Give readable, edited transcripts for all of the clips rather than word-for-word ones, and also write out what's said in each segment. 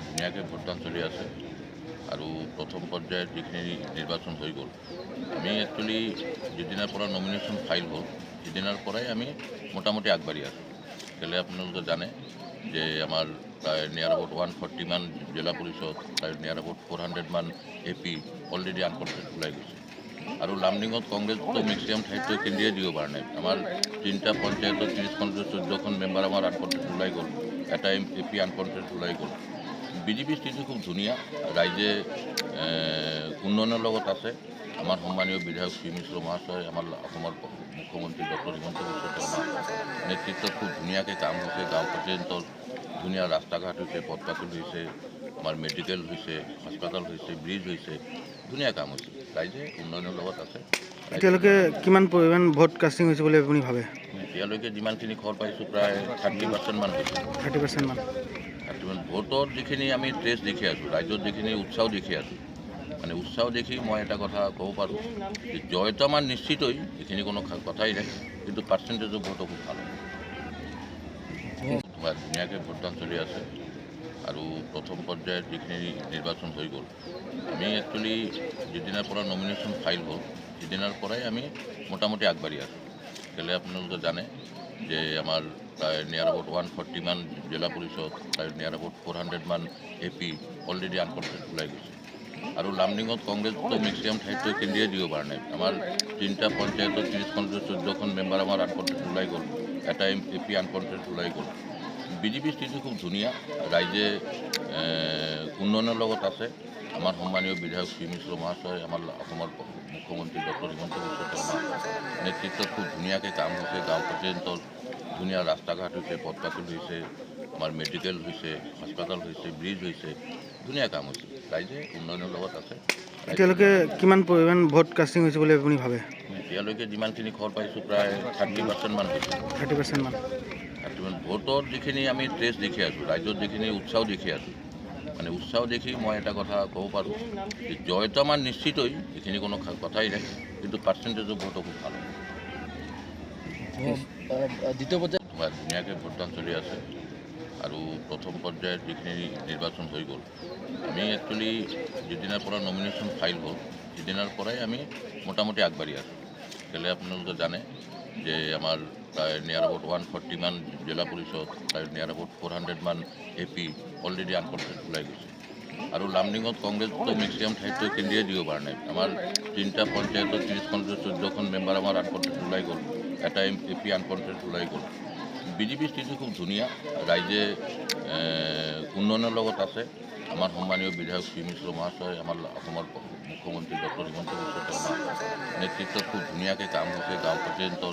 ধুনীয়াকৈ ভোটদান চলি আছে আৰু প্ৰথম পৰ্যায়ত যিখিনি নিৰ্বাচন হৈ গ'ল আমি একচুৱেলি যিদিনাৰ পৰা নমিনেশ্যন ফাইল হ'ল সিদিনাৰ পৰাই আমি মোটামুটি আগবাঢ়ি আছোঁ। কেলৈ আপোনালোকে জানে যে আমাৰ প্ৰায় নিয়াৰ এবাউট 140 মান জিলা পৰিষদ প্ৰায় নিয়াৰ এবাউট 400 মান AP অলৰেডি আনকনটেষ্ট ওলাই গৈছে আৰু লামডিঙত কংগ্ৰেছটো মেক্সিমাম ঠাইতকৈ কেন্দ্ৰীয় দিব পৰা নাই। আমাৰ 3টা পঞ্চায়তত 30খন 14খন মেম্বাৰ আমাৰ আনকনটেষ্ট ওলাই গ'ল, এটা AP আনকনটেষ্ট ওলাই গ'ল। বিজেপিৰ স্থিতি খুব ধুনীয়া, ৰাইজে উন্নয়নৰ লগত আছে। আমাৰ সন্মানীয় বিধায়ক শ্ৰী মিশ্ৰ মহাশয়, আমাৰ অসমৰ মুখ্যমন্ত্ৰী ডক্টৰ হিমন্ত বিশ্ব শৰ্মা নেতৃত্বত খুব ধুনীয়াকৈ কাম হৈছে। গাঁও পৰ্যন্ত ধুনীয়া ৰাস্তা ঘাট হৈছে, পথ পাতল হৈছে, আমাৰ মেডিকেল হৈছে, হাস্পাতাল হৈছে, ব্ৰিজ হৈছে, ধুনীয়া কাম হৈছে। ৰাইজে উন্নয়নৰ লগত আছে। এতিয়ালৈকে কিমান পৰিমাণ ভোট কাষ্টিং হৈছে বুলি আপুনি ভাবে? এতিয়ালৈকে যিমানখিনি খবৰ পাইছোঁ প্ৰায় 30% মান হৈছে। 30% মান। ভোটৰ যিখিনি আমি ট্ৰেছ দেখি আছোঁ, ৰাইজৰ যিখিনি উৎসাহ দেখি আছোঁ, মানে উৎসাহ দেখি মই এটা কথা ক'ব পাৰোঁ যে জয়টো আমাৰ নিশ্চিতই, এইখিনি কোনো কথাই নাই, কিন্তু পাৰ্চেণ্টেজৰ ভোটটো খুব ভাল। ধুনীয়াকৈ ভোটদান চলি আছে আৰু প্ৰথম পৰ্যায়ত যিখিনি নিৰ্বাচন হৈ গ'ল আমি একচুৱেলি যিদিনাৰ পৰা নমিনেশ্যন ফাইল হ'ল সিদিনাৰ পৰাই আমি মোটামুটি আগবাঢ়ি আছোঁ। কেলৈ আপোনালোকে জানে যে আমাৰ প্ৰায় নিয়াৰ এবাউট 140 মান জিলা পৰিষদ প্ৰায় নিয়াৰ এবাউট 400 মান AP অলৰেডি আনকনটেষ্ট ওলাই গৈছে আৰু লামডিঙত কংগ্ৰেছটো মেক্সিমাম ঠাইতকৈ কেন্দ্ৰীয় দিব পৰা নাই। আমাৰ 3টা পঞ্চায়তত 30খন 14খন মেম্বাৰ আমাৰ আনকনটেষ্ট ওলাই গ'ল, এটা AP আনকনটেষ্ট ওলাই গ'ল। বিজেপিৰ স্থিতি খুব ধুনীয়া, ৰাইজে উন্নয়নৰ লগত আছে। আমাৰ সন্মানীয় বিধায়ক শ্ৰী মিশ্ৰ মহাশয়, আমাৰ অসমৰ মুখ্যমন্ত্ৰী ডক্টৰ হিমন্ত বিশ্ব শৰ্মা নেতৃত্বত খুব ধুনীয়াকৈ কাম হৈছে। গাঁও পৰ্যন্ত ধুনীয়া ৰাস্তা ঘাট হৈছে, পথ পাতল হৈছে, আমাৰ মেডিকেল হৈছে, হাস্পাতাল হৈছে, ব্ৰিজ হৈছে, ধুনীয়া কাম হৈছে। ৰাইজে উন্নয়নৰ লগত আছে। এতিয়ালৈকে কিমান পৰিমাণ ভোট কাষ্টিং হৈছে বুলি আপুনি ভাবে? এতিয়ালৈকে যিমানখিনি খবৰ পাইছোঁ প্ৰায় 30% মান হৈছে। 30% মান। ভোটৰ যিখিনি আমি ট্ৰেছ দেখি আছোঁ, ৰাইজৰ যিখিনি উৎসাহ দেখি আছোঁ, মানে উৎসাহ দেখি মই এটা কথা ক'ব পাৰোঁ যে জয়টো আমাৰ নিশ্চিতই, এইখিনি কোনো কথাই নাই, কিন্তু পাৰ্চেণ্টেজৰ ভোটটো খুব ভাল। দ্বিতীয় পৰ্যায়ত ধুনীয়াকৈ ভোটদান চলি আছে আৰু প্ৰথম পৰ্যায়ত যিখিনি নিৰ্বাচন হৈ গ'ল আমি একচুৱেলি যিদিনাৰ পৰা নমিনেশ্যন ফাইল হ'ল সিদিনাৰ পৰাই আমি মোটামুটি আগবাঢ়ি আছোঁ। কেলৈ আপোনালোকে জানে যে আমাৰ প্ৰায় নিয়াৰ এবাউট 140 মান জিলা পৰিষদ প্ৰায় নিয়াৰ এবাউট 400 মান AP অলৰেডি আনকনটেষ্ট ওলাই গৈছে আৰু লামডিঙত কংগ্ৰেছটো মেক্সিমাম ঠাইতকৈ কেন্দ্ৰীয় দিব পৰা নাই। আমাৰ 3টা পঞ্চায়তত 30খন 14খন মেম্বাৰ আমাৰ আনকনটেষ্ট ওলাই গ'ল, এটা AP আনকনটেষ্ট ওলাই গ'ল। বিজেপিৰ স্থিতি খুব ধুনীয়া, ৰাইজে উন্নয়নৰ লগত আছে। আমাৰ সন্মানীয় বিধায়ক শ্ৰী মিশ্ৰ মহাশয়, আমাৰ অসমৰ মুখ্যমন্ত্ৰী ডক্টৰ হিমন্ত বিশ্ব শৰ্মা নেতৃত্বত খুব ধুনীয়াকৈ কাম হৈছে। গাঁও পৰ্যন্ত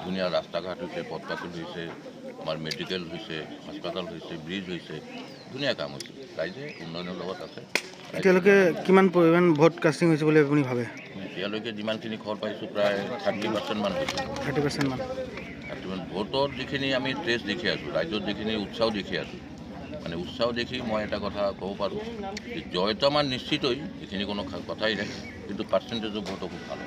ধুনীয়া ৰাস্তা ঘাট হৈছে, পথ পাতল হৈছে, আমাৰ মেডিকেল হৈছে, হাস্পাতাল হৈছে, ব্ৰিজ হৈছে, ধুনীয়া কাম হৈছে। ৰাইজে উন্নয়নৰ লগত আছে। এতিয়ালৈকে কিমান পৰিমাণ ভোট কাষ্টিং হৈছে বুলি আপুনি ভাবে? এতিয়ালৈকে যিমানখিনি খবৰ পাইছোঁ প্ৰায় 30% মান হৈছে। 30% মান। ভোটৰ যিখিনি আমি ট্ৰেছ দেখি আছোঁ, ৰাইজৰ যিখিনি উৎসাহ দেখি আছোঁ, মানে উৎসাহ দেখি মই এটা কথা ক'ব পাৰোঁ যে জয়টো আমাৰ নিশ্চিতই, এইখিনি কোনো কথাই নাই, কিন্তু পাৰ্চেণ্টেজৰ ভোটটো খুব ভাল।